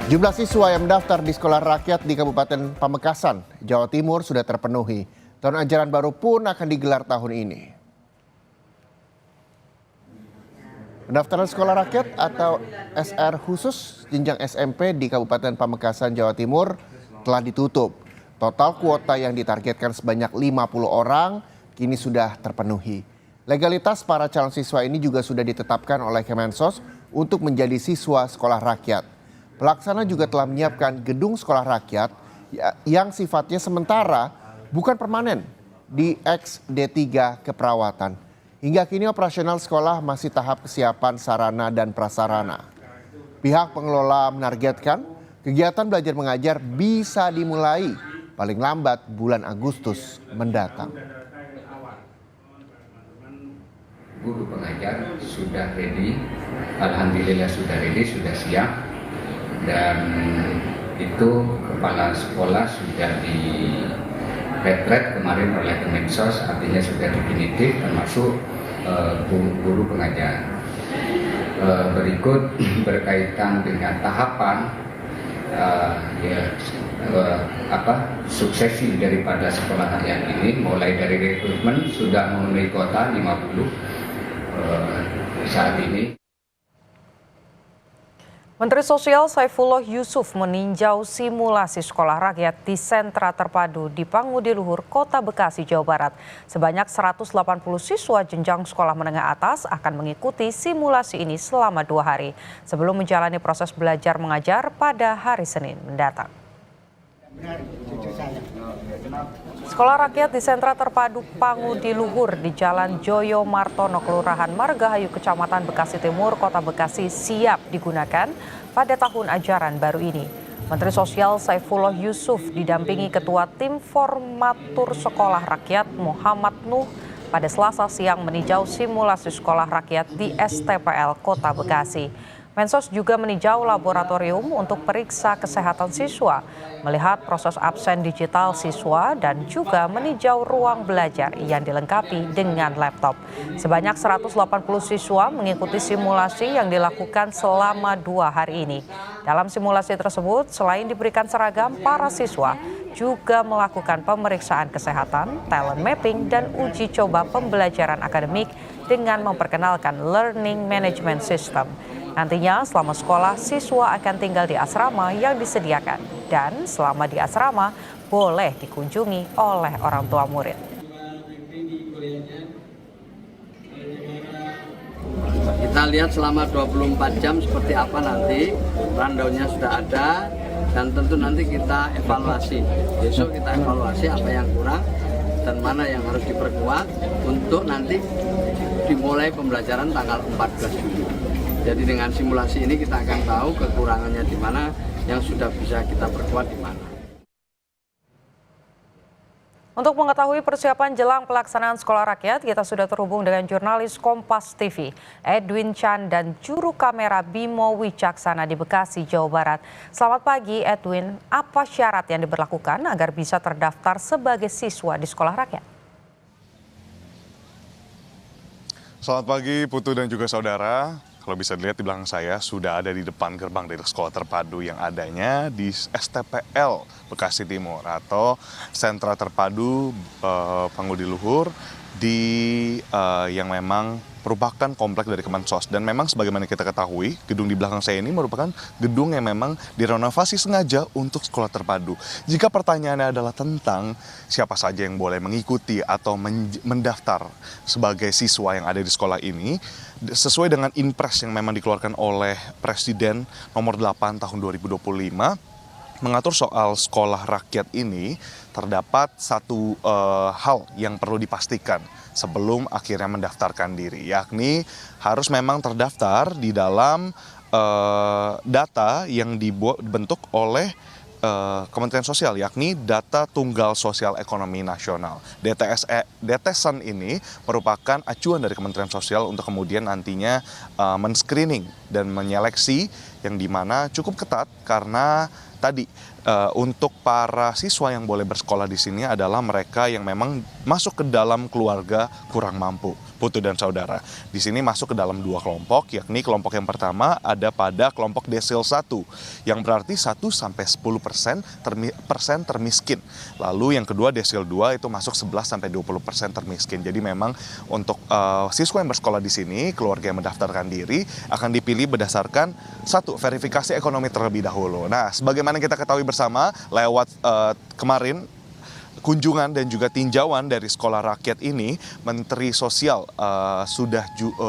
Jumlah siswa yang mendaftar di sekolah rakyat di Kabupaten Pamekasan, Jawa Timur sudah terpenuhi. Tahun ajaran baru pun akan digelar tahun ini. Pendaftaran sekolah rakyat atau SR khusus jenjang SMP di Kabupaten Pamekasan, Jawa Timur telah ditutup. Total kuota yang ditargetkan sebanyak 50 orang kini sudah terpenuhi. Legalitas para calon siswa ini juga sudah ditetapkan oleh Kemensos untuk menjadi siswa sekolah rakyat. Pelaksana juga telah menyiapkan gedung sekolah rakyat yang sifatnya sementara, bukan permanen, di XD3 Keperawatan. Hingga kini operasional sekolah masih tahap kesiapan sarana dan prasarana. Pihak pengelola menargetkan kegiatan belajar mengajar bisa dimulai paling lambat bulan Agustus mendatang. Guru pengajar sudah ready, alhamdulillah sudah ready, sudah siap. Dan itu kepala sekolah sudah di retret kemarin oleh Kemensos, artinya sudah definitif termasuk guru pengajar. Berikut berkaitan dengan tahapan suksesi daripada sekolah rakyat ini, mulai dari rekrutmen sudah memenuhi kuota 50 saat ini. Menteri Sosial Saifullah Yusuf meninjau simulasi sekolah rakyat di sentra terpadu di Pangudiluhur, Kota Bekasi, Jawa Barat. Sebanyak 180 siswa jenjang sekolah menengah atas akan mengikuti simulasi ini selama 2 hari sebelum menjalani proses belajar mengajar pada hari Senin mendatang. Sekolah rakyat di sentra terpadu Pangudiluhur di Jalan Joyo Martono, Kelurahan Margahayu, Kecamatan Bekasi Timur, Kota Bekasi siap digunakan pada tahun ajaran baru ini. Menteri Sosial Saifullah Yusuf didampingi Ketua Tim Formatur Sekolah Rakyat Muhammad Nuh pada Selasa siang meninjau simulasi sekolah rakyat di STPL Kota Bekasi. Mensos juga meninjau laboratorium untuk periksa kesehatan siswa, melihat proses absen digital siswa, dan juga meninjau ruang belajar yang dilengkapi dengan laptop. Sebanyak 180 siswa mengikuti simulasi yang dilakukan selama 2 hari ini. Dalam simulasi tersebut, selain diberikan seragam, para siswa juga melakukan pemeriksaan kesehatan, talent mapping, dan uji coba pembelajaran akademik dengan memperkenalkan learning management system. Nantinya selama sekolah, siswa akan tinggal di asrama yang disediakan dan selama di asrama boleh dikunjungi oleh orang tua murid. Kita lihat selama 24 jam seperti apa nanti, rundown-nya sudah ada dan tentu nanti kita evaluasi. Besok kita evaluasi apa yang kurang dan mana yang harus diperkuat untuk nanti dimulai pembelajaran tanggal 14 Juli. Jadi dengan simulasi ini kita akan tahu kekurangannya di mana, yang sudah bisa kita perkuat di mana. Untuk mengetahui persiapan jelang pelaksanaan sekolah rakyat, kita sudah terhubung dengan jurnalis Kompas TV, Edwin Chan, dan juru kamera Bimo Wicaksana di Bekasi, Jawa Barat. Selamat pagi Edwin, apa syarat yang diberlakukan agar bisa terdaftar sebagai siswa di sekolah rakyat? Selamat pagi Putu dan juga saudara. Kalau bisa dilihat di belakang saya sudah ada di depan gerbang dari sekolah terpadu yang adanya di STPL Bekasi Timur atau Sentra Terpadu Pangudiluhur yang memang merupakan komplek dari Kemensos. Dan memang sebagaimana kita ketahui, gedung di belakang saya ini merupakan gedung yang memang direnovasi sengaja untuk sekolah terpadu. Jika pertanyaannya adalah tentang siapa saja yang boleh mengikuti atau mendaftar sebagai siswa yang ada di sekolah ini, sesuai dengan Inpres yang memang dikeluarkan oleh Presiden nomor 8 tahun 2025, mengatur soal sekolah rakyat ini, terdapat satu hal yang perlu dipastikan sebelum akhirnya mendaftarkan diri, yakni harus memang terdaftar di dalam data yang dibentuk oleh Kementerian Sosial, yakni Data Tunggal Sosial Ekonomi Nasional. DTSan ini merupakan acuan dari Kementerian Sosial untuk kemudian nantinya men-screening dan menyeleksi yang dimana cukup ketat karena tadi untuk para siswa yang boleh bersekolah di sini adalah mereka yang memang masuk ke dalam keluarga kurang mampu, Putu dan Saudara. Di sini masuk ke dalam 2 kelompok, yakni kelompok yang pertama ada pada kelompok desil 1, yang berarti 1-10% termiskin. Lalu yang kedua desil 2 itu masuk 11-20% termiskin. Jadi memang untuk siswa yang bersekolah di sini, keluarga yang mendaftarkan diri akan dipilih berdasarkan verifikasi ekonomi terlebih dahulu. Nah, sebagaimana kita ketahui bersama lewat kemarin kunjungan dan juga tinjauan dari sekolah rakyat ini, Menteri Sosial sudah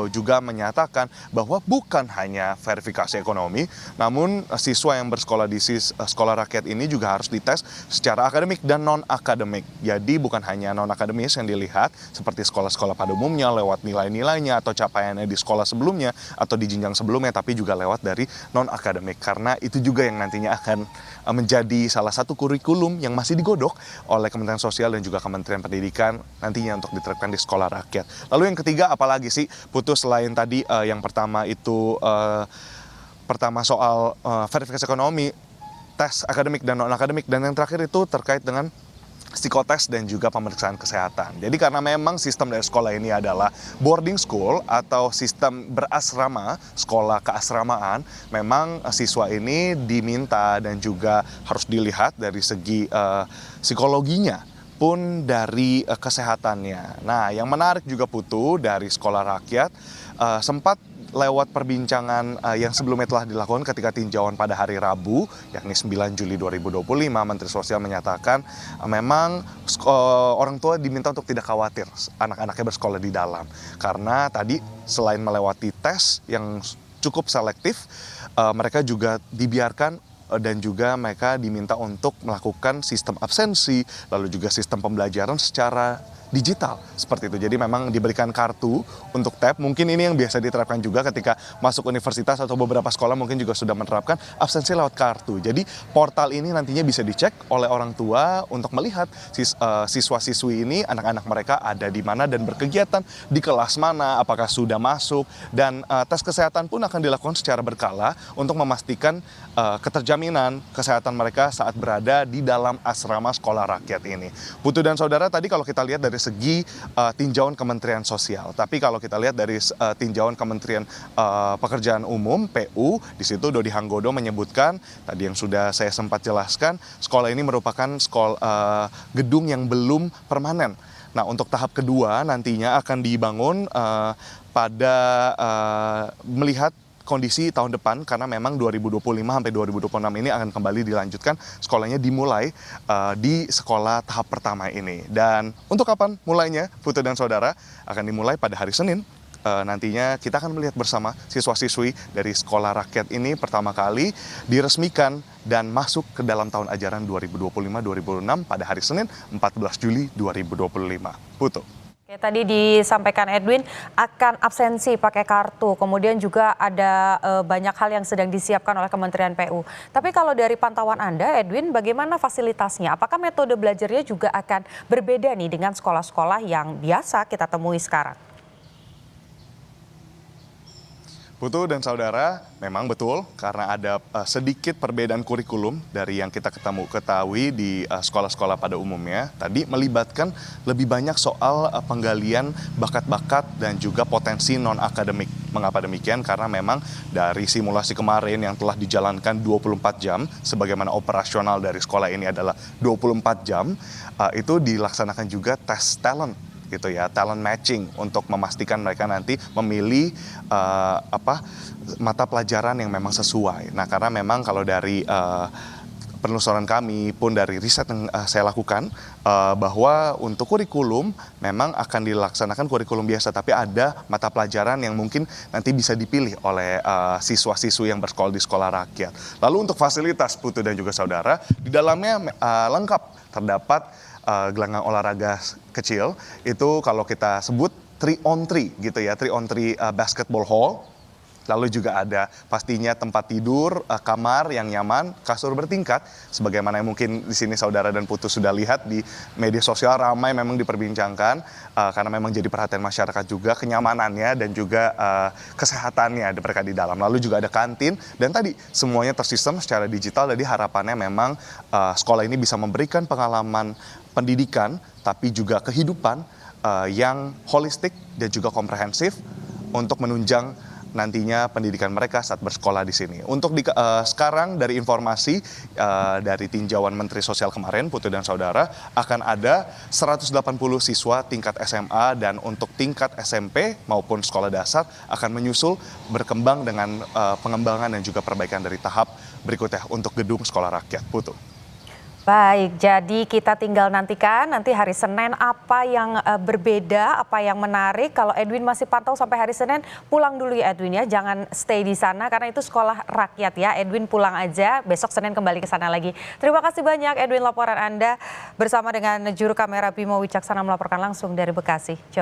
juga menyatakan bahwa bukan hanya verifikasi ekonomi, namun siswa yang bersekolah di sekolah rakyat ini juga harus dites secara akademik dan non-akademik. Jadi bukan hanya non-akademis yang dilihat, seperti sekolah-sekolah pada umumnya lewat nilai-nilainya atau capaiannya di sekolah sebelumnya atau di jenjang sebelumnya, tapi juga lewat dari non-akademik. Karena itu juga yang nantinya akan menjadi salah satu kurikulum yang masih digodok oleh Kementerian Sosial dan juga Kementerian Pendidikan nantinya untuk diterapkan di sekolah rakyat. Lalu yang ketiga apalagi sih, Putus, selain tadi yang pertama itu soal verifikasi ekonomi, tes akademik dan non-akademik, dan yang terakhir itu terkait dengan psikotes dan juga pemeriksaan kesehatan. Jadi karena memang sistem dari sekolah ini adalah boarding school atau sistem berasrama, sekolah keasramaan, memang siswa ini diminta dan juga harus dilihat dari segi psikologinya pun dari kesehatannya. Nah, yang menarik juga Putu dari sekolah rakyat sempat lewat perbincangan yang sebelumnya telah dilakukan ketika tinjauan pada hari Rabu, yakni 9 Juli 2025, Menteri Sosial menyatakan memang orang tua diminta untuk tidak khawatir anak-anaknya bersekolah di dalam. Karena tadi selain melewati tes yang cukup selektif, mereka juga dibiarkan dan juga mereka diminta untuk melakukan sistem absensi, lalu juga sistem pembelajaran secara digital seperti itu. Jadi memang diberikan kartu untuk tab. Mungkin ini yang biasa diterapkan juga ketika masuk universitas atau beberapa sekolah mungkin juga sudah menerapkan absensi lewat kartu. Jadi portal ini nantinya bisa dicek oleh orang tua untuk melihat siswa-siswi ini, anak-anak mereka ada di mana dan berkegiatan di kelas mana, apakah sudah masuk, dan tes kesehatan pun akan dilakukan secara berkala untuk memastikan keterjaminan kesehatan mereka saat berada di dalam asrama sekolah rakyat ini. Putu dan Saudara, tadi kalau kita lihat dari segi tinjauan Kementerian Sosial. Tapi kalau kita lihat dari tinjauan Kementerian Pekerjaan Umum (PU), di situ Dodi Hanggodo menyebutkan tadi yang sudah saya sempat jelaskan, sekolah ini merupakan gedung yang belum permanen. Nah, untuk tahap kedua nantinya akan dibangun pada melihat kondisi tahun depan, karena memang 2025 sampai 2026 ini akan kembali dilanjutkan, sekolahnya dimulai di sekolah tahap pertama ini. Dan untuk kapan mulainya, Putu dan Saudara, akan dimulai pada hari Senin. Nantinya kita akan melihat bersama siswa-siswi dari sekolah rakyat ini pertama kali diresmikan dan masuk ke dalam tahun ajaran 2025-2026 pada hari Senin 14 Juli 2025. Putu. Oke, tadi disampaikan Edwin akan absensi pakai kartu, kemudian juga ada banyak hal yang sedang disiapkan oleh Kementerian PU. Tapi kalau dari pantauan Anda, Edwin, bagaimana fasilitasnya? Apakah metode belajarnya juga akan berbeda nih dengan sekolah-sekolah yang biasa kita temui sekarang? Putu dan Saudara, memang betul karena ada sedikit perbedaan kurikulum dari yang kita ketahui di sekolah-sekolah pada umumnya. Tadi melibatkan lebih banyak soal penggalian bakat-bakat dan juga potensi non-akademik. Mengapa demikian? Karena memang dari simulasi kemarin yang telah dijalankan 24 jam, sebagaimana operasional dari sekolah ini adalah 24 jam, itu dilaksanakan juga tes talent. Gitu ya, talent matching untuk memastikan mereka nanti memilih mata pelajaran yang memang sesuai. Nah, karena memang kalau dari penelusuran kami pun dari riset yang saya lakukan, bahwa untuk kurikulum memang akan dilaksanakan kurikulum biasa, tapi ada mata pelajaran yang mungkin nanti bisa dipilih oleh siswa-siswi yang bersekolah di sekolah rakyat. Lalu untuk fasilitas, Putu dan juga Saudara, di dalamnya lengkap, terdapat gelanggang olahraga kecil, itu kalau kita sebut 3-on-3 gitu ya, 3-on-3 basketball hall. lalu juga ada pastinya tempat tidur, kamar yang nyaman, kasur bertingkat, sebagaimana yang mungkin di sini saudara dan Putu sudah lihat di media sosial ramai memang diperbincangkan, karena memang jadi perhatian masyarakat juga kenyamanannya dan juga kesehatannya mereka di dalam. Lalu juga ada kantin dan tadi semuanya tersistem secara digital, jadi harapannya memang sekolah ini bisa memberikan pengalaman pendidikan tapi juga kehidupan yang holistik dan juga komprehensif untuk menunjang nantinya pendidikan mereka saat bersekolah di sini. Untuk sekarang dari informasi dari tinjauan Menteri Sosial kemarin, Putu dan Saudara, akan ada 180 siswa tingkat SMA dan untuk tingkat SMP maupun sekolah dasar akan menyusul berkembang dengan pengembangan dan juga perbaikan dari tahap berikutnya untuk gedung sekolah rakyat. Putu. Baik, jadi kita tinggal nantikan nanti hari Senin apa yang berbeda, apa yang menarik. Kalau Edwin masih pantau sampai hari Senin, pulang dulu ya Edwin ya, jangan stay di sana karena itu sekolah rakyat ya. Edwin pulang aja, besok Senin kembali ke sana lagi. Terima kasih banyak Edwin, laporan Anda bersama dengan juru kamera Bimo Wicaksana melaporkan langsung dari Bekasi, Jawa.